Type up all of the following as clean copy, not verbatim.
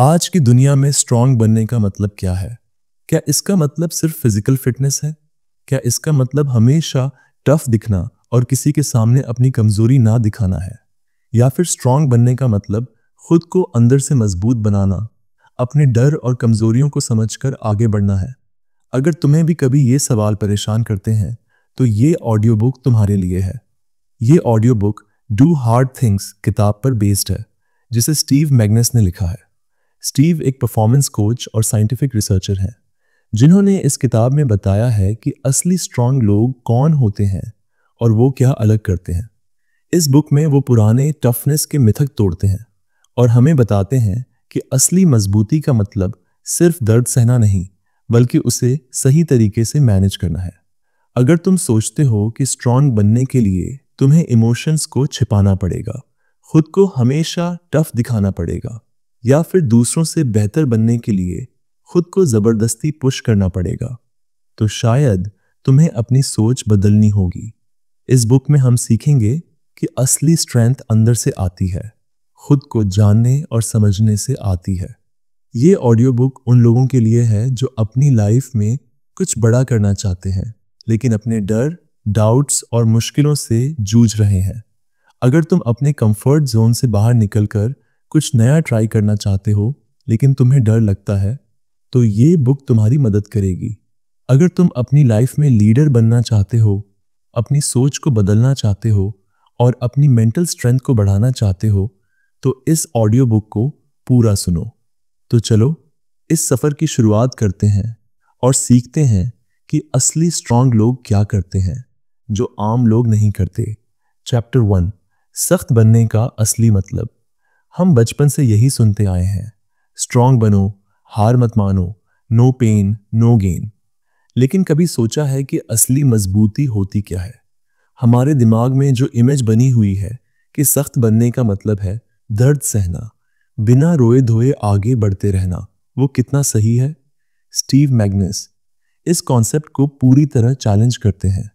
आज की दुनिया में स्ट्रांग बनने का मतलब क्या है? क्या इसका मतलब सिर्फ फिजिकल फिटनेस है? क्या इसका मतलब हमेशा टफ दिखना और किसी के सामने अपनी कमजोरी ना दिखाना है? या फिर स्ट्रांग बनने का मतलब खुद को अंदर से मजबूत बनाना, अपने डर और कमजोरियों को समझकर आगे बढ़ना है? अगर तुम्हें भी कभी ये सवाल परेशान करते हैं, तो ये ऑडियो बुक तुम्हारे लिए है। ये audio book do hard things किताब पर बेस्ड है, जिसे स्टीव मैग्नस ने लिखा है। स्टीव एक परफॉर्मेंस कोच और साइंटिफिक रिसर्चर हैं, जिन्होंने इस किताब में बताया है कि असली स्ट्रांग लोग कौन होते हैं और वो क्या अलग करते हैं। इस बुक में वो पुराने टफनेस के मिथक तोड़ते हैं और हमें बताते हैं कि असली मजबूती का मतलब सिर्फ दर्द सहना नहीं, बल्कि उसे सही तरीके से मैनेज करना है। अगर तुम सोचते हो कि स्ट्रांग बनने के लिए तुम्हें इमोशंस को छिपाना पड़ेगा, खुद को हमेशा टफ दिखाना पड़ेगा, या फिर दूसरों से बेहतर बनने के लिए खुद को जबरदस्ती पुश करना पड़ेगा, तो शायद तुम्हें अपनी सोच बदलनी होगी। इस बुक में हम सीखेंगे कि असली स्ट्रेंथ अंदर से आती है, खुद को जानने और समझने से आती है। ये ऑडियो बुक उन लोगों के लिए है जो अपनी लाइफ में कुछ बड़ा करना चाहते हैं, लेकिन अपने डर, डाउट्स और मुश्किलों से जूझ रहे हैं। अगर तुम अपने कंफर्ट जोन से बाहर निकलकर कुछ नया ट्राई करना चाहते हो, लेकिन तुम्हें डर लगता है, तो ये बुक तुम्हारी मदद करेगी। अगर तुम अपनी लाइफ में लीडर बनना चाहते हो, अपनी सोच को बदलना चाहते हो और अपनी मेंटल स्ट्रेंथ को बढ़ाना चाहते हो, तो इस ऑडियो बुक को पूरा सुनो। तो चलो इस सफर की शुरुआत करते हैं और सीखते हैं कि असली स्ट्रांग लोग क्या करते हैं जो आम लोग नहीं करते। चैप्टर 1, सख्त बनने का असली मतलब। हम बचपन से यही सुनते आए हैं, स्ट्रांग बनो, हार मत मानो, नो पेन नो गेन। लेकिन कभी सोचा है कि असली मजबूती होती क्या है? हमारे दिमाग में जो इमेज बनी हुई है कि सख्त बनने का मतलब है दर्द सहना, बिना रोए धोए आगे बढ़ते रहना, वो कितना सही है? स्टीव मैग्नस इस कॉन्सेप्ट को पूरी तरह चैलेंज करते हैं।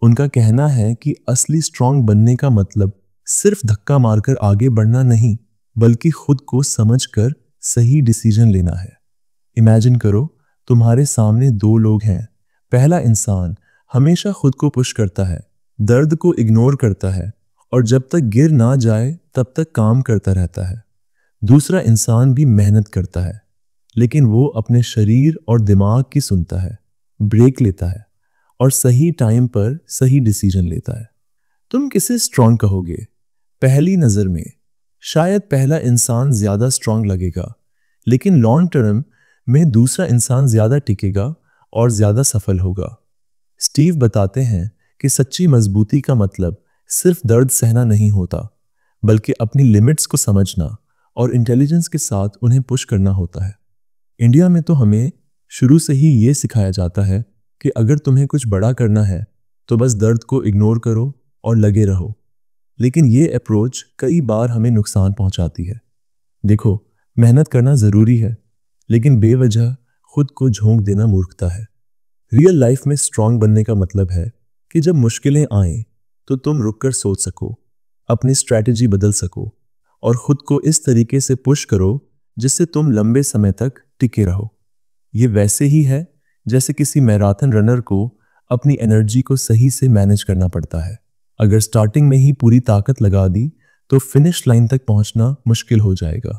उनका कहना है कि असली स्ट्रांग बनने का मतलब सिर्फ धक्का मारकर आगे बढ़ना नहीं, बल्कि खुद को समझकर सही डिसीजन लेना है। इमेजिन करो, तुम्हारे सामने दो लोग हैं। पहला इंसान हमेशा खुद को पुश करता है, दर्द को इग्नोर करता है और जब तक गिर ना जाए तब तक काम करता रहता है। दूसरा इंसान भी मेहनत करता है, लेकिन वो अपने शरीर और दिमाग की सुनता है, ब्रेक लेता है और सही टाइम पर सही डिसीजन लेता है। तुम किसे स्ट्रांग कहोगे? पहली नजर में शायद पहला इंसान ज्यादा स्ट्रांग लगेगा, लेकिन लॉन्ग टर्म में दूसरा इंसान ज्यादा टिकेगा और ज्यादा सफल होगा। स्टीव बताते हैं कि सच्ची मजबूती का मतलब सिर्फ दर्द सहना नहीं होता, बल्कि अपनी लिमिट्स को समझना और इंटेलिजेंस के साथ उन्हें पुश करना होता है। इंडिया में तो हमें शुरू से ही ये सिखाया जाता है कि अगर तुम्हें कुछ बड़ा करना है तो बस दर्द को इग्नोर करो और लगे रहो। लेकिन ये अप्रोच कई बार हमें नुकसान पहुंचाती है। देखो, मेहनत करना जरूरी है, लेकिन बेवजह खुद को झोंक देना मूर्खता है। रियल लाइफ में स्ट्रांग बनने का मतलब है कि जब मुश्किलें आएं तो तुम रुककर सोच सको, अपनी स्ट्रैटेजी बदल सको और खुद को इस तरीके से पुश करो जिससे तुम लंबे समय तक टिके रहो। ये वैसे ही है जैसे किसी मैराथन रनर को अपनी एनर्जी को सही से मैनेज करना पड़ता है। अगर स्टार्टिंग में ही पूरी ताकत लगा दी तो फिनिश लाइन तक पहुंचना मुश्किल हो जाएगा।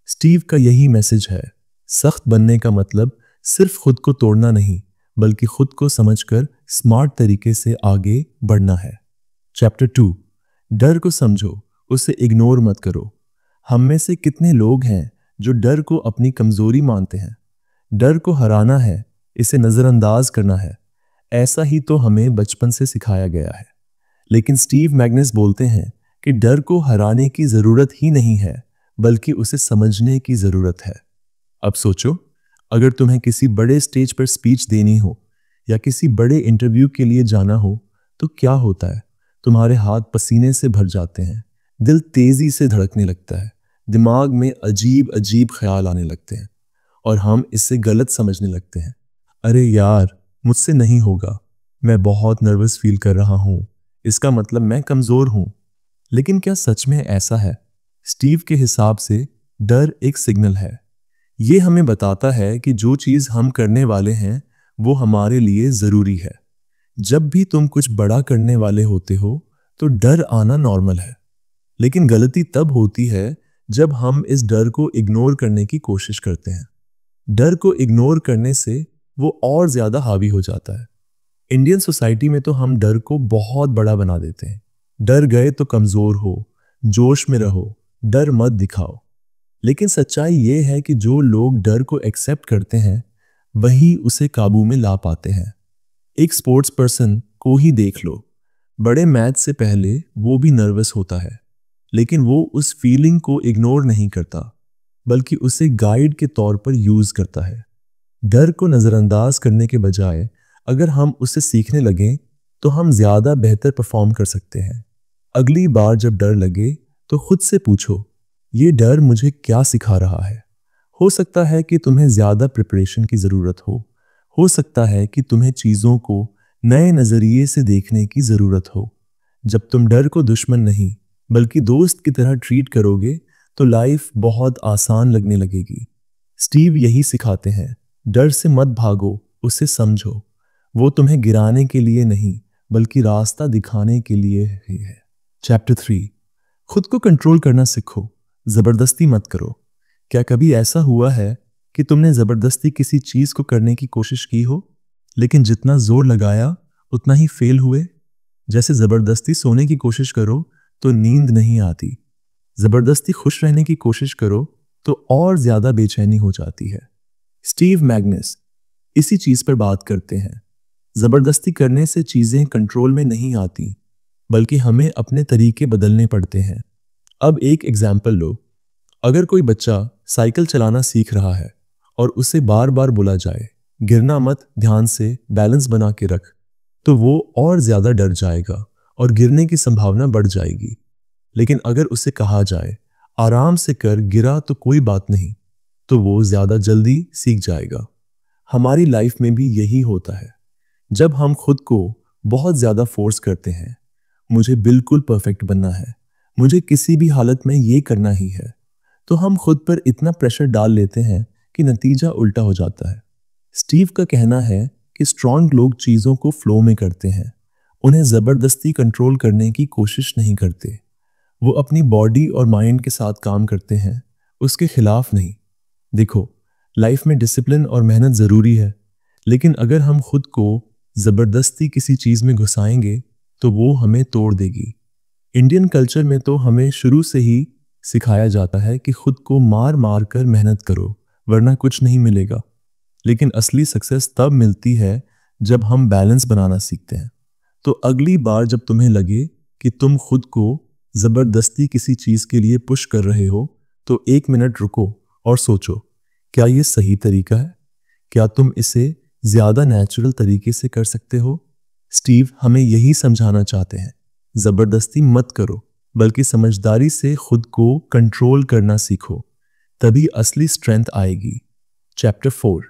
स्टीव का यही मैसेज है, सख्त बनने का मतलब सिर्फ खुद को तोड़ना नहीं, बल्कि खुद को समझकर स्मार्ट तरीके से आगे बढ़ना है। चैप्टर 2, डर को समझो, उसे इग्नोर मत करो। हम में से कितने लोग हैं जो डर को अपनी कमजोरी मानते हैं? डर को हराना है, इसे नजरअंदाज करना है, ऐसा ही तो हमें बचपन से सिखाया गया है। लेकिन स्टीव मैग्नस बोलते हैं कि डर को हराने की जरूरत ही नहीं है, बल्कि उसे समझने की जरूरत है। अब सोचो, अगर तुम्हें किसी बड़े स्टेज पर स्पीच देनी हो या किसी बड़े इंटरव्यू के लिए जाना हो, तो क्या होता है? तुम्हारे हाथ पसीने से भर जाते हैं, दिल तेजी से धड़कने लगता है, दिमाग में अजीब अजीब ख्याल आने लगते हैं और हम इससे गलत समझने लगते हैं। अरे यार, मुझसे नहीं होगा, मैं बहुत नर्वस फील कर रहा हूं, इसका मतलब मैं कमजोर हूं। लेकिन क्या सच में ऐसा है? स्टीव के हिसाब से डर एक सिग्नल है ये हमें बताता है कि जो चीज़ हम करने वाले हैं वो हमारे लिए ज़रूरी है। जब भी तुम कुछ बड़ा करने वाले होते हो तो डर आना नॉर्मल है, लेकिन गलती तब होती है जब हम इस डर को इग्नोर करने की कोशिश करते हैं। डर को इग्नोर करने से वो और ज्यादा हावी हो जाता है। इंडियन सोसाइटी में तो हम डर को बहुत बड़ा बना देते हैं। डर गए तो कमजोर हो, जोश में रहो, डर मत दिखाओ। लेकिन सच्चाई ये है कि जो लोग डर को एक्सेप्ट करते हैं वही उसे काबू में ला पाते हैं। एक स्पोर्ट्स पर्सन को ही देख लो, बड़े मैच से पहले वो भी नर्वस होता है, लेकिन वो उस फीलिंग को इग्नोर नहीं करता, बल्कि उसे गाइड के तौर पर यूज करता है। डर को नजरअंदाज करने के बजाय अगर हम उसे सीखने लगें तो हम ज्यादा बेहतर परफॉर्म कर सकते हैं। अगली बार जब डर लगे तो खुद से पूछो, ये डर मुझे क्या सिखा रहा है? हो सकता है कि तुम्हें ज्यादा प्रिपरेशन की जरूरत हो सकता है कि तुम्हें चीजों को नए नजरिए से देखने की जरूरत हो। जब तुम डर को दुश्मन नहीं बल्कि दोस्त की तरह ट्रीट करोगे तो लाइफ बहुत आसान लगने लगेगी। स्टीव यही सिखाते हैं, डर से मत भागो, उसे समझो। वो तुम्हें गिराने के लिए नहीं बल्कि रास्ता दिखाने के लिए ही है। चैप्टर 3, खुद को कंट्रोल करना सीखो, जबरदस्ती मत करो। क्या कभी ऐसा हुआ है कि तुमने जबरदस्ती किसी चीज को करने की कोशिश की हो, लेकिन जितना जोर लगाया उतना ही फेल हुए? जैसे जबरदस्ती सोने की कोशिश करो तो नींद नहीं आती, जबरदस्ती खुश रहने की कोशिश करो तो और ज्यादा बेचैनी हो जाती है। स्टीव मैग्नस इसी चीज पर बात करते हैं। जबरदस्ती करने से चीजें कंट्रोल में नहीं आती, बल्कि हमें अपने तरीके बदलने पड़ते हैं। अब एक एग्जाम्पल लो। अगर कोई बच्चा साइकिल चलाना सीख रहा है और उसे बार बार बोला जाए, गिरना मत, ध्यान से बैलेंस बना के रख, तो वो और ज्यादा डर जाएगा और गिरने की संभावना बढ़ जाएगी। लेकिन अगर उसे कहा जाए, आराम से कर, गिरा तो कोई बात नहीं, तो वो ज्यादा जल्दी सीख जाएगा। हमारी लाइफ में भी यही होता है। जब हम खुद को बहुत ज्यादा फोर्स करते हैं, मुझे बिल्कुल परफेक्ट बनना है, मुझे किसी भी हालत में ये करना ही है, तो हम खुद पर इतना प्रेशर डाल लेते हैं कि नतीजा उल्टा हो जाता है। स्टीव का कहना है कि स्ट्रांग लोग चीजों को फ्लो में करते हैं, उन्हें जबरदस्ती कंट्रोल करने की कोशिश नहीं करते। वो अपनी बॉडी और माइंड के साथ काम करते हैं, उसके खिलाफ नहीं। देखो, लाइफ में डिसिप्लिन और मेहनत जरूरी है, लेकिन अगर हम खुद को जबरदस्ती किसी चीज में घुसाएंगे तो वो हमें तोड़ देगी। इंडियन कल्चर में तो हमें शुरू से ही सिखाया जाता है कि खुद को मार मार कर मेहनत करो वरना कुछ नहीं मिलेगा। लेकिन असली सक्सेस तब मिलती है जब हम बैलेंस बनाना सीखते हैं। तो अगली बार जब तुम्हें लगे कि तुम खुद को जबरदस्ती किसी चीज के लिए पुश कर रहे हो, तो 1 मिनट रुको और सोचो, क्या ये सही तरीका है? क्या तुम इसे ज्यादा नेचुरल तरीके से कर सकते हो? स्टीव हमें यही समझाना चाहते हैं, जबरदस्ती मत करो, बल्कि समझदारी से खुद को कंट्रोल करना सीखो, तभी असली स्ट्रेंथ आएगी। चैप्टर 4,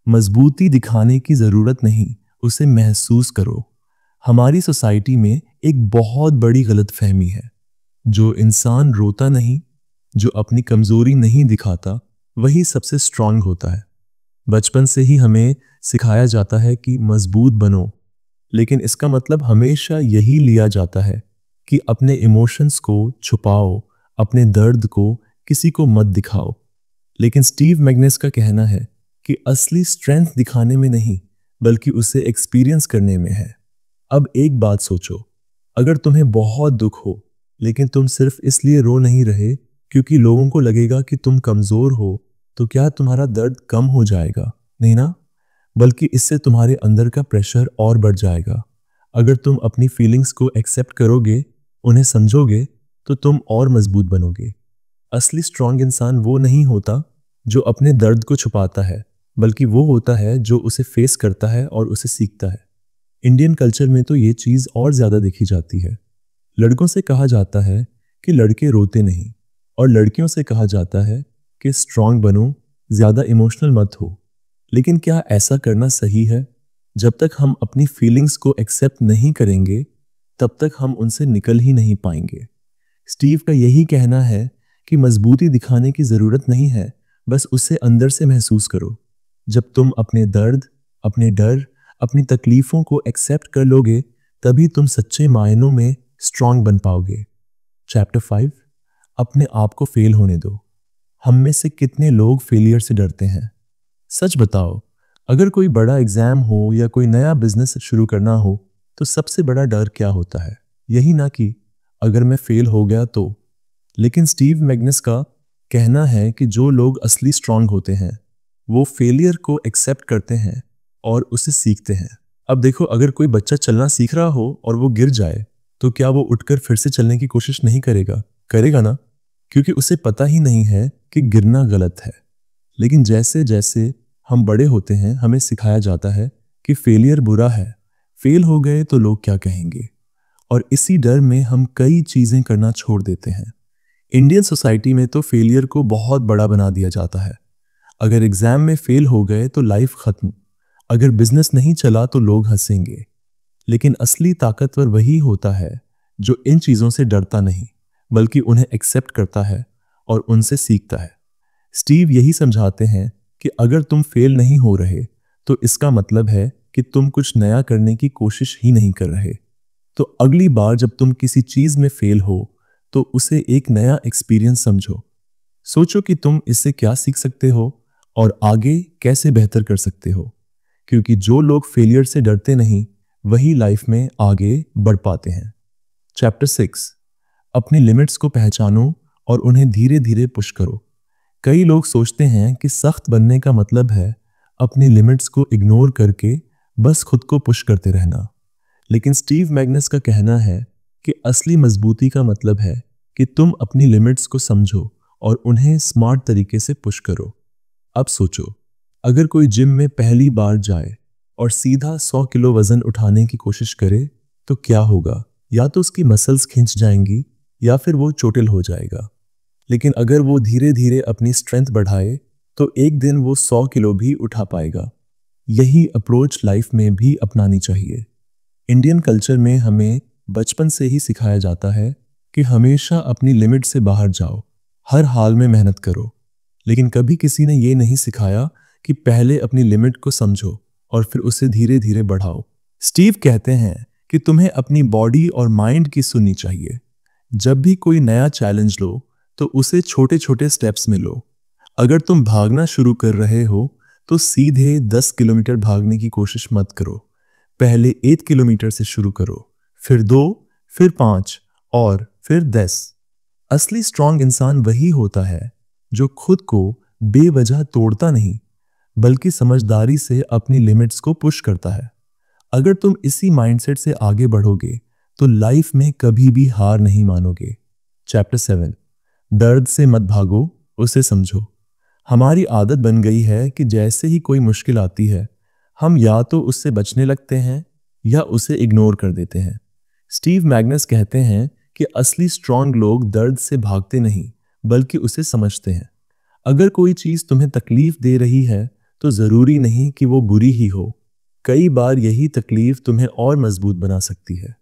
मजबूती दिखाने की जरूरत नहीं, उसे महसूस करो। हमारी सोसाइटी में एक बहुत बड़ी गलतफहमी है, जो इंसान रोता नहीं, जो अपनी कमजोरी नहीं दिखाता, वही सबसे स्ट्रांग होता है। बचपन से ही हमें सिखाया जाता है कि मजबूत बनो, लेकिन इसका मतलब हमेशा यही लिया जाता है कि अपने इमोशंस को छुपाओ, अपने दर्द को किसी को मत दिखाओ। लेकिन स्टीव मैग्नस का कहना है कि असली स्ट्रेंथ दिखाने में नहीं, बल्कि उसे एक्सपीरियंस करने में है। अब एक बात सोचो, अगर तुम्हें बहुत दुख हो, लेकिन तुम सिर्फ इसलिए रो नहीं रहे क्योंकि लोगों को लगेगा कि तुम कमजोर हो, तो क्या तुम्हारा दर्द कम हो जाएगा? नहीं ना, बल्कि इससे तुम्हारे अंदर का प्रेशर और बढ़ जाएगा। अगर तुम अपनी फीलिंग्स को एक्सेप्ट करोगे, उन्हें समझोगे, तो तुम और मजबूत बनोगे। असली स्ट्रांग इंसान वो नहीं होता जो अपने दर्द को छुपाता है, बल्कि वो होता है जो उसे फेस करता है और उसे सीखता है। इंडियन कल्चर में तो ये चीज़ और ज़्यादा देखी जाती है। लड़कों से कहा जाता है कि लड़के रोते नहीं, और लड़कियों से कहा जाता है कि स्ट्रांग बनो, ज़्यादा इमोशनल मत हो। लेकिन क्या ऐसा करना सही है? जब तक हम अपनी फीलिंग्स को एक्सेप्ट नहीं करेंगे, तब तक हम उनसे निकल ही नहीं पाएंगे। स्टीव का यही कहना है कि मजबूती दिखाने की ज़रूरत नहीं है, बस उसे अंदर से महसूस करो। जब तुम अपने दर्द, अपने डर, अपनी तकलीफों को एक्सेप्ट कर लोगे, तभी तुम सच्चे मायनों में स्ट्रांग बन पाओगे। चैप्टर 5, अपने आप को फेल होने दो। हम में से कितने लोग फेलियर से डरते हैं? सच बताओ, अगर कोई बड़ा एग्जाम हो या कोई नया बिजनेस शुरू करना हो, तो सबसे बड़ा डर क्या होता है? यही ना कि अगर मैं फेल हो गया तो। लेकिन स्टीव मैग्नस का कहना है कि जो लोग असली स्ट्रांग होते हैं, वो फेलियर को एक्सेप्ट करते हैं और उसे सीखते हैं। अब देखो, अगर कोई बच्चा चलना सीख रहा हो और वो गिर जाए, तो क्या वो उठकर फिर से चलने की कोशिश नहीं करेगा? करेगा ना, क्योंकि उसे पता ही नहीं है कि गिरना गलत है। लेकिन जैसे जैसे हम बड़े होते हैं, हमें सिखाया जाता है कि फेलियर बुरा है, फेल हो गए तो लोग क्या कहेंगे, और इसी डर में हम कई चीजें करना छोड़ देते हैं। इंडियन सोसाइटी में तो फेलियर को बहुत बड़ा बना दिया जाता है। अगर एग्जाम में फेल हो गए तो लाइफ खत्म, अगर बिजनेस नहीं चला तो लोग हंसेंगे। लेकिन असली ताकतवर वही होता है जो इन चीजों से डरता नहीं, बल्कि उन्हें एक्सेप्ट करता है और उनसे सीखता है। स्टीव यही समझाते हैं कि अगर तुम फेल नहीं हो रहे, तो इसका मतलब है कि तुम कुछ नया करने की कोशिश ही नहीं कर रहे। तो अगली बार जब तुम किसी चीज में फेल हो, तो उसे एक नया एक्सपीरियंस समझो। सोचो कि तुम इससे क्या सीख सकते हो और आगे कैसे बेहतर कर सकते हो। क्योंकि जो लोग फेलियर से डरते नहीं, वही लाइफ में आगे बढ़ पाते हैं। चैप्टर 6, अपनी लिमिट्स को पहचानो और उन्हें धीरे धीरे पुश करो। कई लोग सोचते हैं कि सख्त बनने का मतलब है अपनी लिमिट्स को इग्नोर करके बस खुद को पुश करते रहना। लेकिन स्टीव मैग्नस का कहना है कि असली मजबूती का मतलब है कि तुम अपनी लिमिट्स को समझो और उन्हें स्मार्ट तरीके से पुश करो। अब सोचो, अगर कोई जिम में पहली बार जाए और सीधा 100 किलो वजन उठाने की कोशिश करे, तो क्या होगा? या तो उसकी मसल्स खिंच जाएंगी या फिर वो चोटिल हो जाएगा। लेकिन अगर वो धीरे धीरे अपनी स्ट्रेंथ बढ़ाए, तो एक दिन वो 100 किलो भी उठा पाएगा। यही अप्रोच लाइफ में भी अपनानी चाहिए। इंडियन कल्चर में हमें बचपन से ही सिखाया जाता है कि हमेशा अपनी लिमिट से बाहर जाओ, हर हाल में मेहनत करो। लेकिन कभी किसी ने ये नहीं सिखाया कि पहले अपनी लिमिट को समझो और फिर उसे धीरे धीरे बढ़ाओ। स्टीव कहते हैं कि तुम्हें अपनी बॉडी और माइंड की सुननी चाहिए। जब भी कोई नया चैलेंज लो, तो उसे छोटे छोटे स्टेप्स में लो। अगर तुम भागना शुरू कर रहे हो, तो सीधे 10 किलोमीटर भागने की कोशिश मत करो। पहले 1 किलोमीटर से शुरू करो, फिर 2, फिर 5 और फिर 10। असली स्ट्रांग इंसान वही होता है जो खुद को बेवजह तोड़ता नहीं, बल्कि समझदारी से अपनी लिमिट्स को पुश करता है। अगर तुम इसी माइंडसेट से आगे बढ़ोगे, तो लाइफ में कभी भी हार नहीं मानोगे। चैप्टर 7, दर्द से मत भागो, उसे समझो। हमारी आदत बन गई है कि जैसे ही कोई मुश्किल आती है, हम या तो उससे बचने लगते हैं या उसे इग्नोर कर देते हैं। स्टीव मैग्नस कहते हैं कि असली स्ट्रांग लोग दर्द से भागते नहीं, बल्कि उसे समझते हैं। अगर कोई चीज तुम्हें तकलीफ दे रही है, तो जरूरी नहीं कि वो बुरी ही हो। कई बार यही तकलीफ तुम्हें और मजबूत बना सकती है।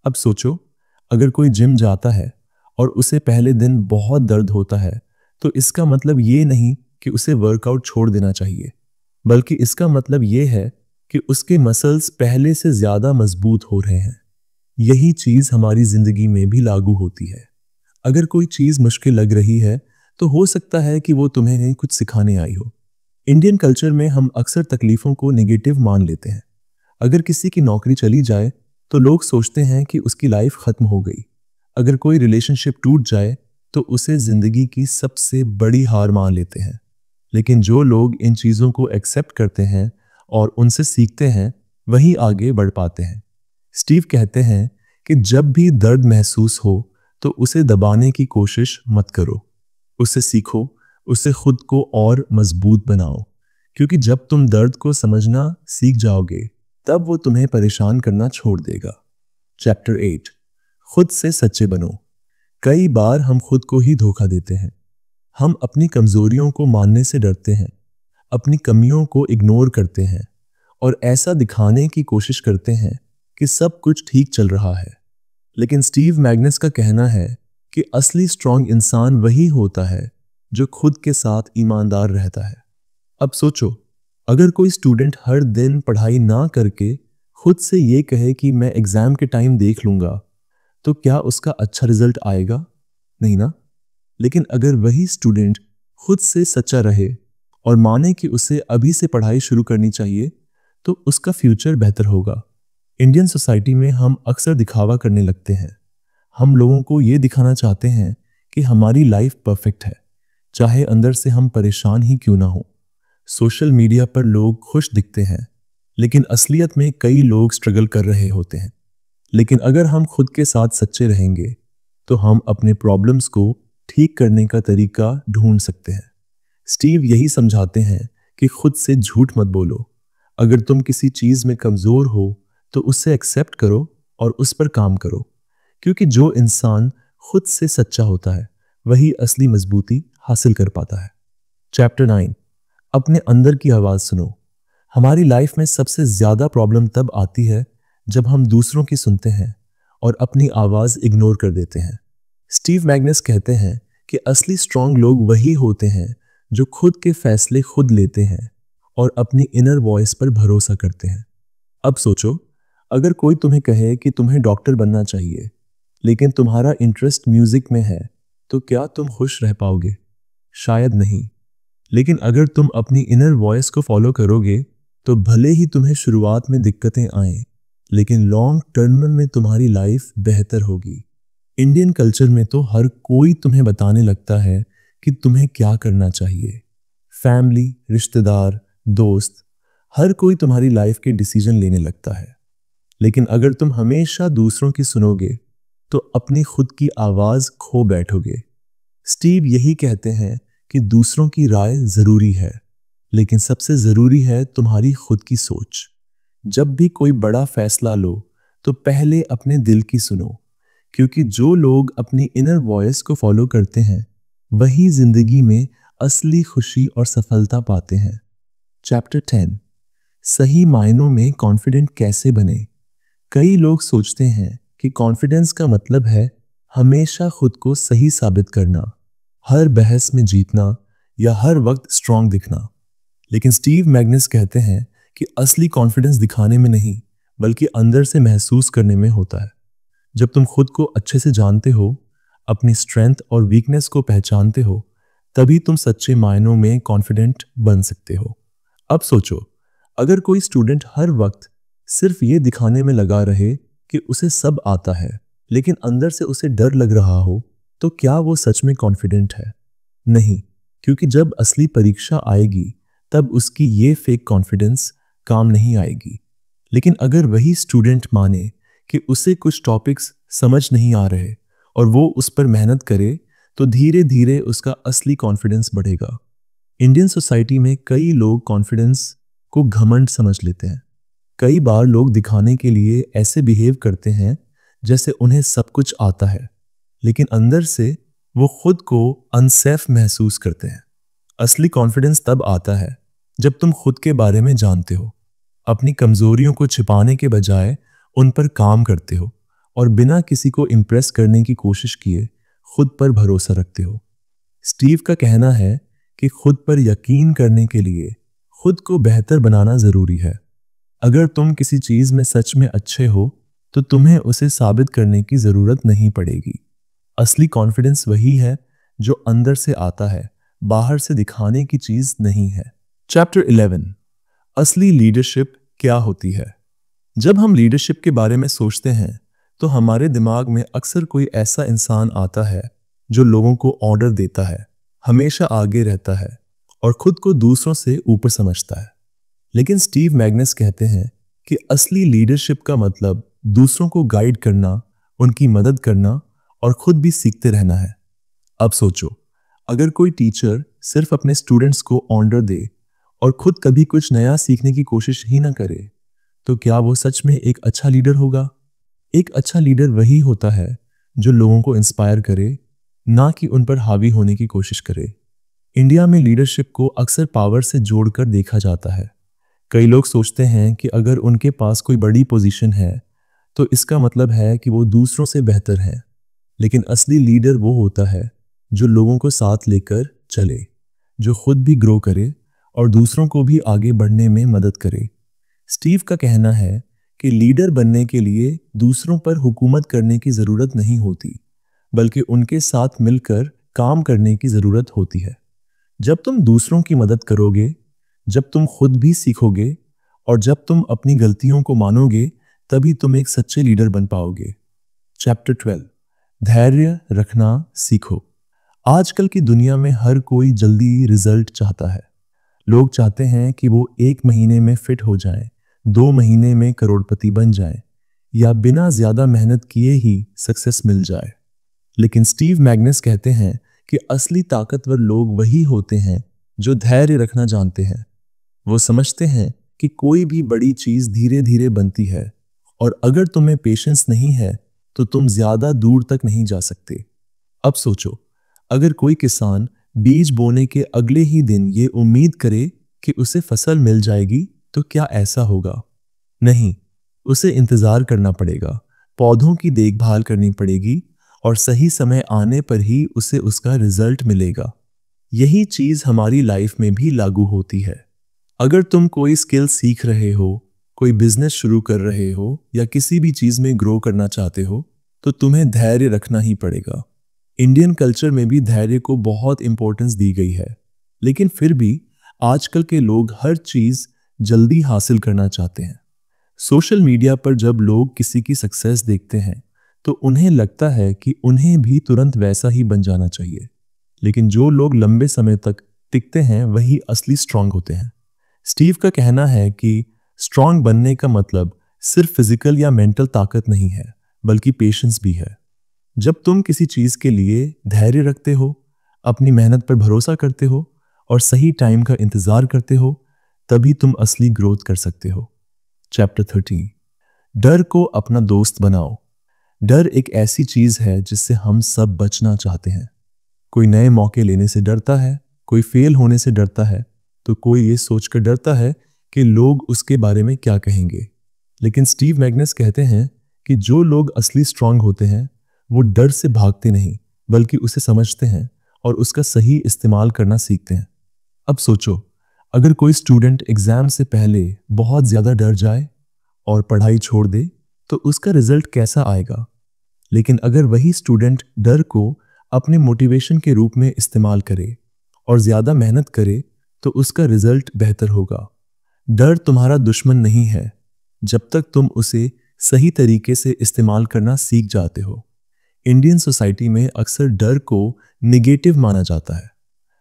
अब सोचो, अगर कोई जिम जाता है और उसे पहले दिन बहुत दर्द होता है, तो इसका मतलब ये नहीं कि उसे वर्कआउट छोड़ देना चाहिए, बल्कि इसका मतलब ये है कि उसके मसल्स पहले से ज्यादा मजबूत हो रहे हैं। यही चीज हमारी जिंदगी में भी लागू होती है। अगर कोई चीज मुश्किल लग रही है, तो हो सकता है कि वो तुम्हें कुछ सिखाने आई हो। इंडियन कल्चर में हम अक्सर तकलीफों को नेगेटिव मान लेते हैं। अगर किसी की नौकरी चली जाए, तो लोग सोचते हैं कि उसकी लाइफ खत्म हो गई। अगर कोई रिलेशनशिप टूट जाए, तो उसे जिंदगी की सबसे बड़ी हार मान लेते हैं। लेकिन जो लोग इन चीजों को एक्सेप्ट करते हैं और उनसे सीखते हैं, वही आगे बढ़ पाते हैं। स्टीव कहते हैं कि जब भी दर्द महसूस हो, तो उसे दबाने की कोशिश मत करो। उससे सीखो, उससे खुद को और मजबूत बनाओ। क्योंकि जब तुम दर्द को समझना सीख जाओगे, तब वो तुम्हें परेशान करना छोड़ देगा। चैप्टर 8, खुद से सच्चे बनो। कई बार हम खुद को ही धोखा देते हैं। हम अपनी कमजोरियों को मानने से डरते हैं, अपनी कमियों को इग्नोर करते हैं और ऐसा दिखाने की कोशिश करते हैं कि सब कुछ ठीक चल रहा है। लेकिन स्टीव मैग्नस का कहना है कि असली स्ट्रांग इंसान वही होता है जो खुद के साथ ईमानदार रहता है। अब सोचो, अगर कोई स्टूडेंट हर दिन पढ़ाई ना करके खुद से ये कहे कि मैं एग्जाम के टाइम देख लूंगा, तो क्या उसका अच्छा रिजल्ट आएगा? नहीं ना। लेकिन अगर वही स्टूडेंट खुद से सच्चा रहे और माने कि उसे अभी से पढ़ाई शुरू करनी चाहिए, तो उसका फ्यूचर बेहतर होगा। इंडियन सोसाइटी में हम अक्सर दिखावा करने लगते हैं। हम लोगों को ये दिखाना चाहते हैं कि हमारी लाइफ परफेक्ट है, चाहे अंदर से हम परेशान ही क्यों ना हो। सोशल मीडिया पर लोग खुश दिखते हैं, लेकिन असलियत में कई लोग स्ट्रगल कर रहे होते हैं। लेकिन अगर हम खुद के साथ सच्चे रहेंगे, तो हम अपने प्रॉब्लम्स को ठीक करने का तरीका ढूंढ सकते हैं। स्टीव यही समझाते हैं कि खुद से झूठ मत बोलो। अगर तुम किसी चीज में कमजोर हो, तो उसे एक्सेप्ट करो और उस पर काम करो, क्योंकि जो इंसान खुद से सच्चा होता है वही असली मजबूती हासिल कर पाता है। चैप्टर 9, अपने अंदर की आवाज सुनो। हमारी लाइफ में सबसे ज्यादा प्रॉब्लम तब आती है जब हम दूसरों की सुनते हैं और अपनी आवाज इग्नोर कर देते हैं। स्टीव मैग्नस कहते हैं कि असली स्ट्रांग लोग वही होते हैं जो खुद के फैसले खुद लेते हैं और अपनी इनर वॉइस पर भरोसा करते हैं। अब सोचो, अगर कोई तुम्हें कहे कि तुम्हें डॉक्टर बनना चाहिए, लेकिन तुम्हारा इंटरेस्ट म्यूजिक में है, तो क्या तुम खुश रह पाओगे? शायद नहीं। लेकिन अगर तुम अपनी इनर वॉइस को फॉलो करोगे, तो भले ही तुम्हें शुरुआत में दिक्कतें आएं, लेकिन लॉन्ग टर्म में तुम्हारी लाइफ बेहतर होगी। इंडियन कल्चर में तो हर कोई तुम्हें बताने लगता है कि तुम्हें क्या करना चाहिए। फैमिली, रिश्तेदार, दोस्त, हर कोई तुम्हारी लाइफ के डिसीजन लेने लगता है। लेकिन अगर तुम हमेशा दूसरों की सुनोगे, तो अपनी खुद की आवाज खो बैठोगे। स्टीव यही कहते हैं कि दूसरों की राय जरूरी है, लेकिन सबसे जरूरी है तुम्हारी खुद की सोच। जब भी कोई बड़ा फैसला लो, तो पहले अपने दिल की सुनो, क्योंकि जो लोग अपनी इनर वॉइस को फॉलो करते हैं वही जिंदगी में असली खुशी और सफलता पाते हैं। चैप्टर 10, सही मायनों में कॉन्फिडेंट कैसे बने। कई लोग सोचते हैं कि कॉन्फिडेंस का मतलब है हमेशा खुद को सही साबित करना, हर बहस में जीतना या हर वक्त स्ट्रांग दिखना। लेकिन स्टीव मैग्नस कहते हैं कि असली कॉन्फिडेंस दिखाने में नहीं, बल्कि अंदर से महसूस करने में होता है। जब तुम खुद को अच्छे से जानते हो, अपनी स्ट्रेंथ और वीकनेस को पहचानते हो, तभी तुम सच्चे मायनों में कॉन्फिडेंट बन सकते हो। अब सोचो, अगर कोई स्टूडेंट हर वक्त सिर्फ ये दिखाने में लगा रहे कि उसे सब आता है, लेकिन अंदर से उसे डर लग रहा हो, तो क्या वो सच में कॉन्फिडेंट है? नहीं, क्योंकि जब असली परीक्षा आएगी, तब उसकी ये फेक कॉन्फिडेंस काम नहीं आएगी। लेकिन अगर वही स्टूडेंट माने कि उसे कुछ टॉपिक्स समझ नहीं आ रहे और वो उस पर मेहनत करे, तो धीरे धीरे उसका असली कॉन्फिडेंस बढ़ेगा। इंडियन सोसाइटी में कई लोग कॉन्फिडेंस को घमंड समझ लेते हैं। कई बार लोग दिखाने के लिए ऐसे बिहेव करते हैं जैसे उन्हें सब कुछ आता है, लेकिन अंदर से वो खुद को अनसेफ महसूस करते हैं। असली कॉन्फिडेंस तब आता है जब तुम खुद के बारे में जानते हो, अपनी कमजोरियों को छिपाने के बजाय उन पर काम करते हो और बिना किसी को इम्प्रेस करने की कोशिश किए खुद पर भरोसा रखते हो। स्टीव का कहना है कि खुद पर यकीन करने के लिए खुद को बेहतर बनाना जरूरी है। अगर तुम किसी चीज में सच में अच्छे हो, तो तुम्हें उसे साबित करने की जरूरत नहीं पड़ेगी। असली कॉन्फिडेंस वही है जो अंदर से आता है, बाहर से दिखाने की चीज नहीं है। चैप्टर 11, असली लीडरशिप क्या होती है। जब हम लीडरशिप के बारे में सोचते हैं, तो हमारे दिमाग में अक्सर कोई ऐसा इंसान आता है जो लोगों को ऑर्डर देता है, हमेशा आगे रहता है और खुद को दूसरों से ऊपर समझता है। लेकिन स्टीव मैग्नस कहते हैं कि असली लीडरशिप का मतलब दूसरों को गाइड करना, उनकी मदद करना और खुद भी सीखते रहना है। अब सोचो, अगर कोई टीचर सिर्फ अपने स्टूडेंट्स को ऑर्डर दे और खुद कभी कुछ नया सीखने की कोशिश ही ना करे, तो क्या वो सच में एक अच्छा लीडर होगा? एक अच्छा लीडर वही होता है जो लोगों को इंस्पायर करे, ना कि उन पर हावी होने की कोशिश करे। इंडिया में लीडरशिप को अक्सर पावर से जोड़कर देखा जाता है। कई लोग सोचते हैं कि अगर उनके पास कोई बड़ी पोजीशन है, तो इसका मतलब है कि वो दूसरों से बेहतर है। लेकिन असली लीडर वो होता है जो लोगों को साथ लेकर चले, जो खुद भी ग्रो करे और दूसरों को भी आगे बढ़ने में मदद करे। स्टीव का कहना है कि लीडर बनने के लिए दूसरों पर हुकूमत करने की ज़रूरत नहीं होती, बल्कि उनके साथ मिलकर काम करने की ज़रूरत होती है। जब तुम दूसरों की मदद करोगे, जब तुम खुद भी सीखोगे और जब तुम अपनी गलतियों को मानोगे, तभी तुम एक सच्चे लीडर बन पाओगे। चैप्टर 12, धैर्य रखना सीखो। आजकल की दुनिया में हर कोई जल्दी रिजल्ट चाहता है। लोग चाहते हैं कि वो 1 महीने में फिट हो जाएं, 2 महीने में करोड़पति बन जाएं, या बिना ज्यादा मेहनत किए ही सक्सेस मिल जाए। लेकिन स्टीव मैग्नस कहते हैं कि असली ताकतवर लोग वही होते हैं जो धैर्य रखना जानते हैं। वो समझते हैं कि कोई भी बड़ी चीज धीरे धीरे बनती है, और अगर तुम्हें पेशेंस नहीं है तो तुम ज्यादा दूर तक नहीं जा सकते। अब सोचो, अगर कोई किसान बीज बोने के अगले ही दिन ये उम्मीद करे कि उसे फसल मिल जाएगी, तो क्या ऐसा होगा? नहीं, उसे इंतजार करना पड़ेगा, पौधों की देखभाल करनी पड़ेगी, और सही समय आने पर ही उसे उसका रिजल्ट मिलेगा। यही चीज हमारी लाइफ में भी लागू होती है। अगर तुम कोई स्किल सीख रहे हो, कोई बिजनेस शुरू कर रहे हो, या किसी भी चीज में ग्रो करना चाहते हो, तो तुम्हें धैर्य रखना ही पड़ेगा। इंडियन कल्चर में भी धैर्य को बहुत इंपॉर्टेंस दी गई है, लेकिन फिर भी आजकल के लोग हर चीज जल्दी हासिल करना चाहते हैं। सोशल मीडिया पर जब लोग किसी की सक्सेस देखते हैं तो उन्हें लगता है कि उन्हें भी तुरंत वैसा ही बन जाना चाहिए। लेकिन जो लोग लंबे समय तक टिकते हैं वही असली स्ट्रांग होते हैं। स्टीव का कहना है कि स्ट्रांग बनने का मतलब सिर्फ फिजिकल या मेंटल ताकत नहीं है, बल्कि पेशेंस भी है। जब तुम किसी चीज के लिए धैर्य रखते हो, अपनी मेहनत पर भरोसा करते हो और सही टाइम का इंतजार करते हो, तभी तुम असली ग्रोथ कर सकते हो। चैप्टर 13, डर को अपना दोस्त बनाओ। डर एक ऐसी चीज है जिससे हम सब बचना चाहते हैं। कोई नए मौके लेने से डरता है, कोई फेल होने से डरता है, तो कोई ये सोचकर डरता है कि लोग उसके बारे में क्या कहेंगे। लेकिन स्टीव मैग्नस कहते हैं कि जो लोग असली स्ट्रांग होते हैं वो डर से भागते नहीं, बल्कि उसे समझते हैं और उसका सही इस्तेमाल करना सीखते हैं। अब सोचो, अगर कोई स्टूडेंट एग्जाम से पहले बहुत ज्यादा डर जाए और पढ़ाई छोड़ दे, तो उसका रिजल्ट कैसा आएगा? लेकिन अगर वही स्टूडेंट डर को अपने मोटिवेशन के रूप में इस्तेमाल करे और ज्यादा मेहनत करे, तो उसका रिजल्ट बेहतर होगा। डर तुम्हारा दुश्मन नहीं है, जब तक तुम उसे सही तरीके से इस्तेमाल करना सीख जाते हो। इंडियन सोसाइटी में अक्सर डर को निगेटिव माना जाता है।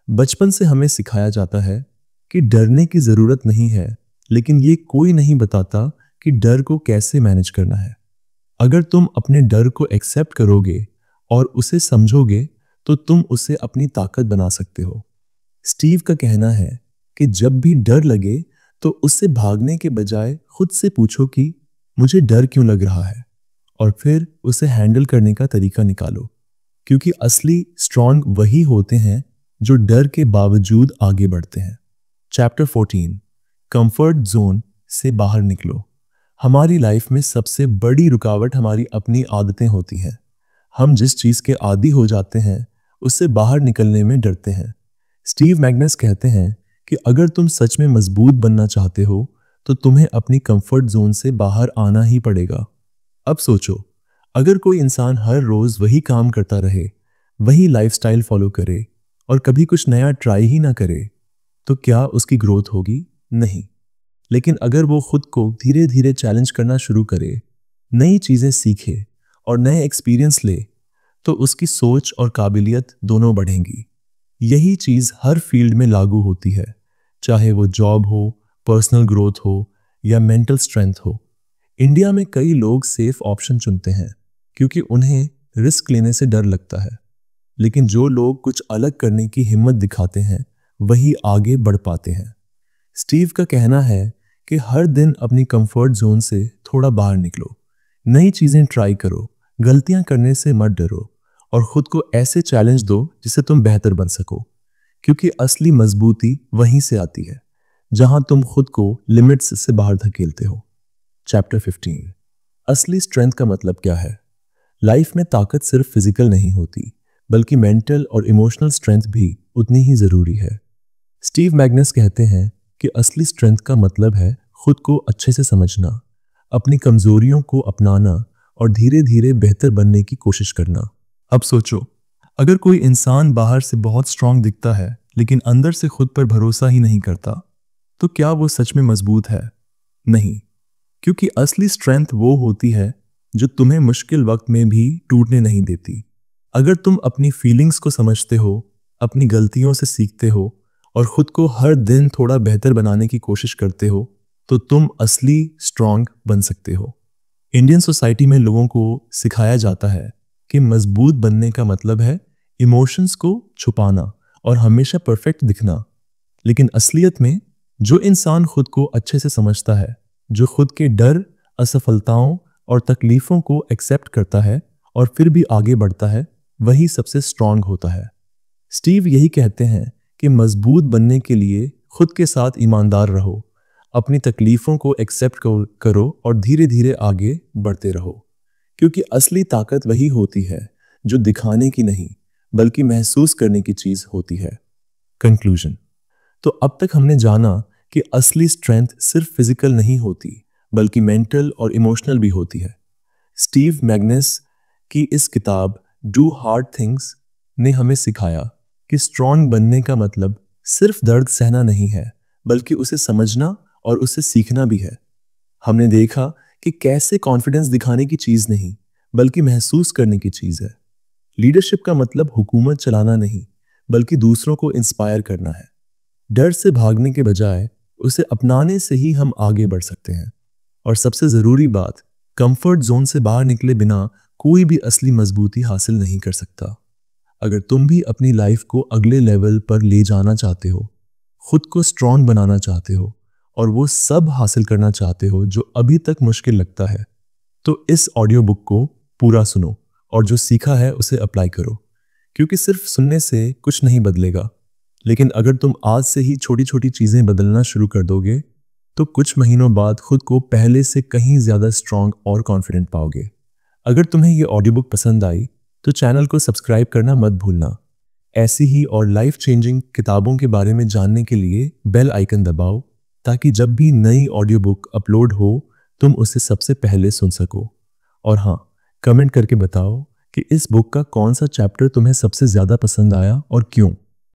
बचपन से हमें सिखाया जाता है कि डरने की जरूरत नहीं है, लेकिन ये कोई नहीं बताता कि डर को कैसे मैनेज करना है। अगर तुम अपने डर को एक्सेप्ट करोगे और उसे समझोगे, तो तुम उसे अपनी ताकत बना सकते हो। स्टीव का कहना है कि जब भी डर लगे तो उससे भागने के बजाय खुद से पूछो कि मुझे डर क्यों लग रहा है, और फिर उसे हैंडल करने का तरीका निकालो। क्योंकि असली स्ट्रांग वही होते हैं जो डर के बावजूद आगे बढ़ते हैं। चैप्टर 14, कंफर्ट जोन से बाहर निकलो। हमारी लाइफ में सबसे बड़ी रुकावट हमारी अपनी आदतें होती हैं। हम जिस चीज के आदी हो जाते हैं उससे बाहर निकलने में डरते हैं। स्टीव मैग्नस कहते हैं कि अगर तुम सच में मजबूत बनना चाहते हो तो तुम्हें अपनी कंफर्ट जोन से बाहर आना ही पड़ेगा। अब सोचो, अगर कोई इंसान हर रोज वही काम करता रहे, वही लाइफस्टाइल फॉलो करे और कभी कुछ नया ट्राई ही ना करे, तो क्या उसकी ग्रोथ होगी? नहीं। लेकिन अगर वो खुद को धीरे धीरे चैलेंज करना शुरू करे, नई चीजें सीखे और नए एक्सपीरियंस ले, तो उसकी सोच और काबिलियत दोनों बढ़ेंगी। यही चीज हर फील्ड में लागू होती है, चाहे वो जॉब हो, पर्सनल ग्रोथ हो या मेंटल स्ट्रेंथ हो। इंडिया में कई लोग सेफ ऑप्शन चुनते हैं क्योंकि उन्हें रिस्क लेने से डर लगता है, लेकिन जो लोग कुछ अलग करने की हिम्मत दिखाते हैं वही आगे बढ़ पाते हैं। स्टीव का कहना है कि हर दिन अपनी कंफर्ट जोन से थोड़ा बाहर निकलो, नई चीजें ट्राई करो, गलतियां करने से मत डरो और खुद को ऐसे चैलेंज दो जिससे तुम बेहतर बन सको, क्योंकि असली मजबूती वहीं से आती है जहां तुम खुद को लिमिट्स से बाहर धकेलते हो। चैप्टर 15, असली स्ट्रेंथ का मतलब क्या है? लाइफ में ताकत सिर्फ फिजिकल नहीं होती, बल्कि मेंटल और इमोशनल स्ट्रेंथ भी उतनी ही ज़रूरी है। स्टीव मैग्नस कहते हैं कि असली स्ट्रेंथ का मतलब है खुद को अच्छे से समझना, अपनी कमजोरियों को अपनाना और धीरे धीरे बेहतर बनने की कोशिश करना। अब सोचो, अगर कोई इंसान बाहर से बहुत स्ट्रांग दिखता है लेकिन अंदर से खुद पर भरोसा ही नहीं करता, तो क्या वो सच में मजबूत है? नहीं, क्योंकि असली स्ट्रेंथ वो होती है जो तुम्हें मुश्किल वक्त में भी टूटने नहीं देती। अगर तुम अपनी फीलिंग्स को समझते हो, अपनी गलतियों से सीखते हो और खुद को हर दिन थोड़ा बेहतर बनाने की कोशिश करते हो, तो तुम असली स्ट्रांग बन सकते हो। इंडियन सोसाइटी में लोगों को सिखाया जाता है कि मजबूत बनने का मतलब है इमोशंस को छुपाना और हमेशा परफेक्ट दिखना। लेकिन असलियत में जो इंसान खुद को अच्छे से समझता है, जो खुद के डर, असफलताओं और तकलीफों को एक्सेप्ट करता है और फिर भी आगे बढ़ता है, वही सबसे स्ट्रांग होता है। स्टीव यही कहते हैं कि मजबूत बनने के लिए खुद के साथ ईमानदार रहो, अपनी तकलीफों को एक्सेप्ट करो और धीरे धीरे आगे बढ़ते रहो, क्योंकि असली ताकत वही होती है जो दिखाने की नहीं बल्कि महसूस करने की चीज होती है। कंक्लूजन। तो अब तक हमने जाना कि असली स्ट्रेंथ सिर्फ फिजिकल नहीं होती बल्कि मेंटल और इमोशनल भी होती है। स्टीव मैग्नस की इस किताब डू हार्ड थिंग्स ने हमें सिखाया कि स्ट्रांग बनने का मतलब सिर्फ दर्द सहना नहीं है, बल्कि उसे समझना और उसे सीखना भी है। हमने देखा कि कैसे कॉन्फिडेंस दिखाने की चीज नहीं बल्कि महसूस करने की चीज है। लीडरशिप का मतलब हुकूमत चलाना नहीं बल्कि दूसरों को इंस्पायर करना है। डर से भागने के बजाय उसे अपनाने से ही हम आगे बढ़ सकते हैं। और सबसे जरूरी बात, कंफर्ट जोन से बाहर निकले बिना कोई भी असली मजबूती हासिल नहीं कर सकता। अगर तुम भी अपनी लाइफ को अगले लेवल पर ले जाना चाहते हो, खुद को स्ट्रांग बनाना चाहते हो और वो सब हासिल करना चाहते हो जो अभी तक मुश्किल लगता है, तो इस ऑडियो बुक को पूरा सुनो और जो सीखा है उसे अप्लाई करो। क्योंकि सिर्फ सुनने से कुछ नहीं बदलेगा, लेकिन अगर तुम आज से ही छोटी छोटी चीजें बदलना शुरू कर दोगे, तो कुछ महीनों बाद खुद को पहले से कहीं ज्यादा स्ट्रांग और कॉन्फिडेंट पाओगे। अगर तुम्हें ये ऑडियो बुक पसंद आई तो चैनल को सब्सक्राइब करना मत भूलना। ऐसी ही और लाइफ चेंजिंग किताबों के बारे में जानने के लिए बेल आइकन दबाओ, ताकि जब भी नई ऑडियो बुक अपलोड हो तुम उसे सबसे पहले सुन सको। और हाँ, कमेंट करके बताओ कि इस बुक का कौन सा चैप्टर तुम्हें सबसे ज्यादा पसंद आया और क्यों।